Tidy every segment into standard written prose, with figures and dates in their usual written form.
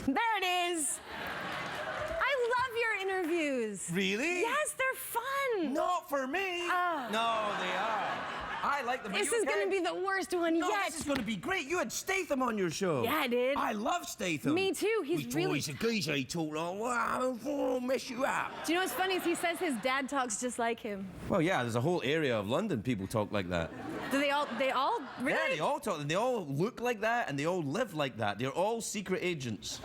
There it is. I love your interviews. Really? Yes, they're fun. Not for me. No, they are. I like them. This is going to be the worst one No, yet. this is going to be great. You had Statham on your show. Yeah, I did. I love Statham. Me too. He's really... He's a geezer. He talked like, wow, I'll mess you up. Do you know what's funny is he says his dad talks just like him. Well, yeah, there's a whole area of London people talk like that. Do they all really? Yeah, they all talk, and they all look like that, and they all live like that. They're all secret agents.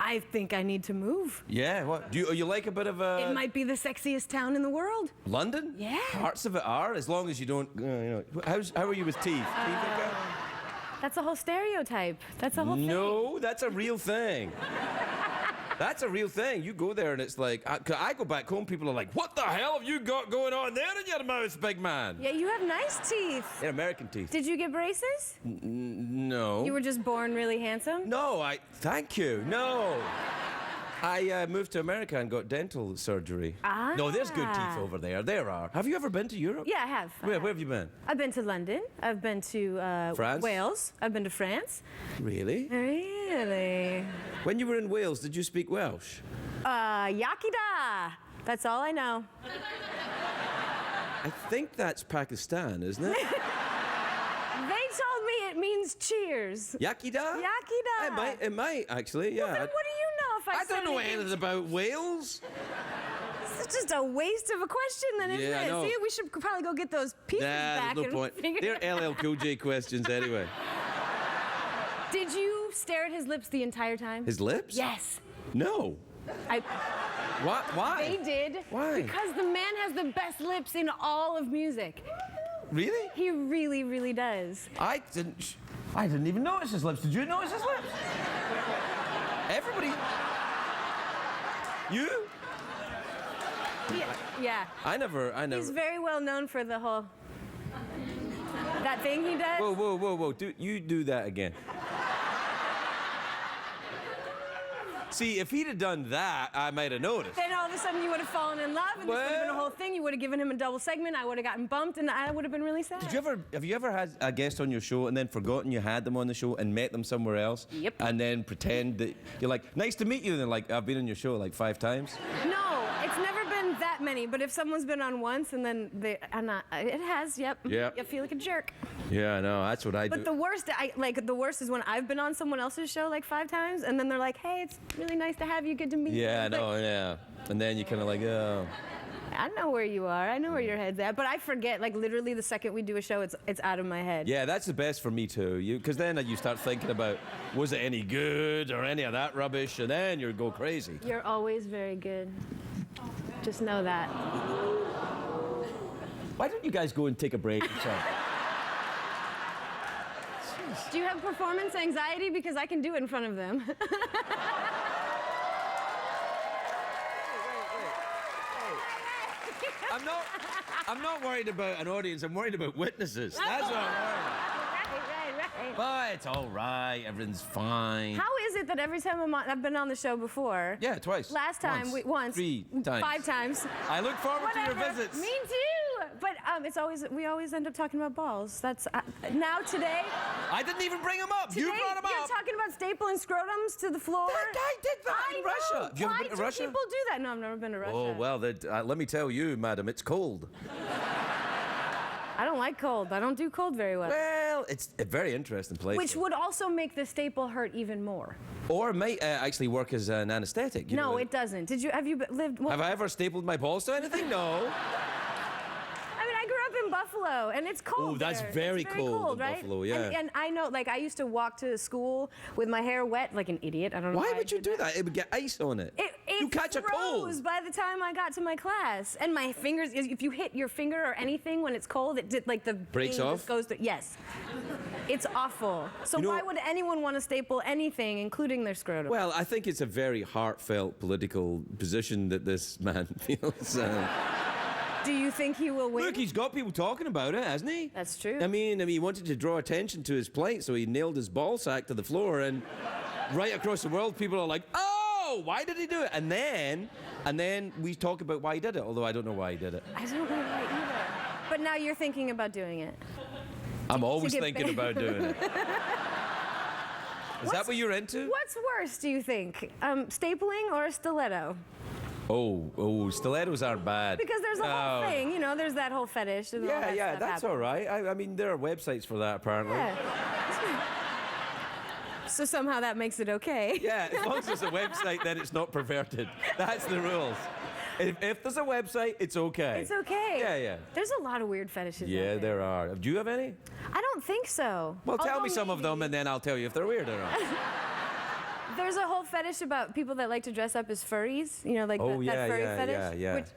I think I need to move. Yeah, what? Do you like a bit of a... It might be the sexiest town in the world. London? Yeah. Parts of it are, as long as you don't, you know... How are you with teeth? Teeth okay? That's a whole stereotype. That's a whole thing. No, that's a real thing. That's a real thing. You go there and it's like, I go back home, people are like, what the hell have you got going on there in your mouth, big man? Yeah, you have nice teeth. They're American teeth. Did you get braces? No. You were just born really handsome? No, thank you, no. I moved to America and got dental surgery. Ah. No, there's good teeth over there. There are. Have you ever been to Europe? Yeah, I have. Where have you been? I've been to London. I've been to France? Wales. I've been to France. Really? Really? When you were in Wales, did you speak Welsh? Yakida. That's all I know. I think that's Pakistan, isn't it? They told me it means cheers. Yakida? Yakida. It might actually, yeah. Well, then what do you know if I don't know anything about Wales. It's just a waste of a question, then, isn't Yeah, I it? know. See, we should probably go get those pieces back There's no and point. figure They're it out. LL Cool J questions anyway. Did you stare at his lips the entire time? His lips? Yes. No. What? Why? They did. Why? Because the man has the best lips in all of music. Really? He really, really does. I didn't even notice his lips. Did you notice his lips? Everybody. You? Yeah. I never. He's very well known for the whole... that thing he does. Whoa. You do that again. See, if he'd have done that, I might have noticed. Then all of a sudden you would have fallen in love, and this would have been a whole thing. You would have given him a double segment. I would have gotten bumped, and I would have been really sad. Have you ever had a guest on your show and then forgotten you had them on the show and met them somewhere else? Yep. And then pretend that you're like, nice to meet you, and they're like, I've been on your show like 5 times? No, it's never been that many. But if someone's been on once and then it has, yep. Yep. You feel like a jerk. Yeah, I know. That's what I do. But the worst is when I've been on someone else's show like 5 times, and then they're like, "Hey, it's really nice to have you. Good to meet you." Yeah, I Like, know, yeah. And then you kind of like, oh. I know where you are. I know where your head's at. But I forget. Like literally, the second we do a show, it's out of my head. Yeah, that's the best for me too. Because then you start thinking about, was it any good or any of that rubbish, and then you go crazy. You're always very good. Just know that. Why don't you guys go and take a break or something? Do you have performance anxiety? Because I can do it in front of them. I'm not worried about an audience. I'm worried about witnesses. That's what I'm worried about. Right. But it's all right. Everything's fine. How is it that every time I've been on the show before? Yeah, twice. Last time, once. 3 times. 5 times. I look forward to your visits. Me too. But we always end up talking about balls. That's now today. I didn't even bring them up. You brought them You're up. talking about stapling scrotums to the floor. That guy did that in Russia. Have you ever Why been to do Russia? people do that? No, I've never been to Russia. Oh, well, let me tell you, madam, it's cold. I don't like cold. I don't do cold very well. Well, it's a very interesting place. Which would also make the staple hurt even more. Or it might actually work as an anesthetic. You know, No, it doesn't. Have you lived? Well, have I ever stapled my balls to anything? No. I mean, I grew up in Buffalo, and it's cold. Oh, that's there. very It's cold in right? Buffalo, yeah. And I know, like, I used to walk to school with my hair wet, like an idiot. I don't know Why I would you did do that? It would get ice on it. It you catch a cold. froze by the time I got to my class, and my fingers. If you hit your finger or anything when it's cold, it did like the Breaks pain off? just goes through. Yes, it's awful. So You know- why would anyone want to staple anything, including their scrotum? Well, I think it's a very heartfelt political position that this man feels. Do you think he will win? Look, he's got people talking about it, hasn't he? That's true. I mean, he wanted to draw attention to his plight, so he nailed his ball sack to the floor, and right across the world, people are like, "Oh, why did he do it?" And then we talk about why he did it, although I don't know why he did it. I don't know why either. But now you're thinking about doing it. I'm always get thinking big. about doing it. Is that what you're into? What's worse, do you think? Stapling or a stiletto? Oh, stilettos aren't bad. Because there's a whole thing, you know, there's that whole fetish. And all that stuff that's happens. all right. I mean, there are websites for that, apparently. Yeah. So somehow that makes it okay. Yeah, as long as there's a website, then it's not perverted. That's the rules. If there's a website, it's okay. It's okay. Yeah. There's a lot of weird fetishes. Yeah, out there are. Do you have any? I don't think so. Well, tell Although me some of them, maybe. and then I'll tell you if they're weird or not. There's a whole fetish about people that like to dress up as furries. You know, like Oh, that furry fetish. yeah. Which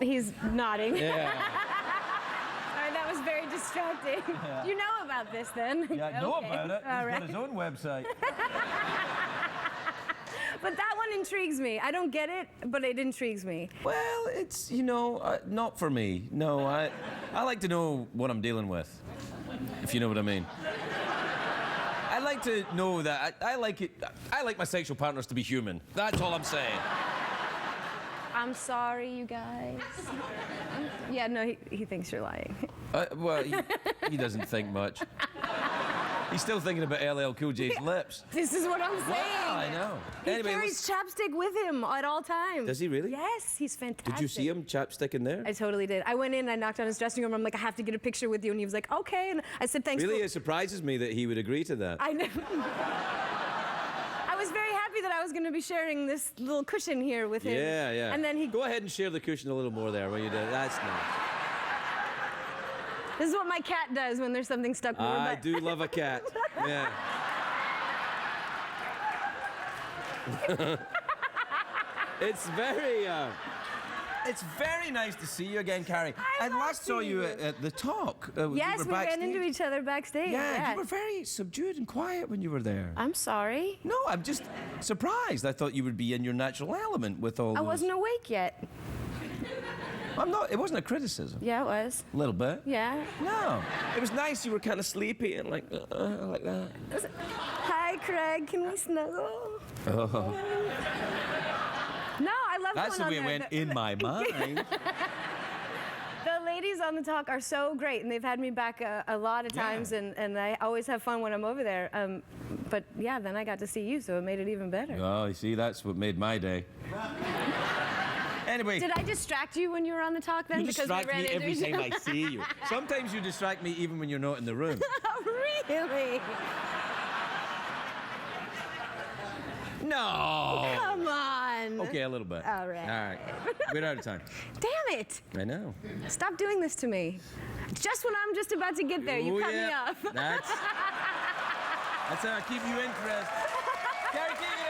he's nodding. Yeah. Sorry, that was very distracting. Yeah. You know about this then? Yeah, I know Okay. about it. All He's right. got his own website. But that one intrigues me. I don't get it, but it intrigues me. Well, it's, not for me. No, I like to know what I'm dealing with, if you know what I mean. I like to know that I like it. I like my sexual partners to be human. That's all I'm saying. I'm sorry, you guys. Yeah, no, he thinks you're lying. Well, he doesn't think much. He's still thinking about LL Cool J's lips. This is what I'm saying. Wow, I know. He Anyway, carries chapstick with him at all times. Does he really? Yes, he's fantastic. Did you see him chapstick in there? I totally did. I went in, I knocked on his dressing room. I'm like, I have to get a picture with you. And he was like, okay. And I said, thanks. Really, it surprises me that he would agree to that. I know. I was very happy that I was going to be sharing this little cushion here with him. Yeah. And then he. Go ahead and share the cushion a little more there when you do. That's nice. This is what my cat does when there's something stuck in her I butt. do love a cat. Yeah. It's very nice to see you again, Carrie. I last love saw you seeing you. at the Talk. Yes, you we were ran backstage. into each other backstage. Yeah, you were very subdued and quiet when you were there. I'm sorry. No, I'm just surprised. I thought you would be in your natural element with all I those... wasn't awake yet. I'm not. It wasn't a criticism. Yeah, it was. A little bit. Yeah. No. It was nice. You were kind of sleepy and like that. Hi, Craig. Can we snuggle? Oh. No, I love That's the going way on it there. went in my mind. The ladies on the Talk are so great, and they've had me back a lot of times, Yeah. and I always have fun when I'm over there. But yeah, then I got to see you, so it made it even better. Oh, you see, that's what made my day. Anyway. Did I distract you when you were on the Talk then? You because distract we ran me into every each time I other? see you. Sometimes you distract me even when you're not in the room. Really? No. Come on. Okay, a little bit. All right. All right. We're out of time. Damn it. I know. Stop doing this to me. Just when I'm just about to get there, you Oh, cut yeah. me off. That's how I keep you interested. Carrie Keagan.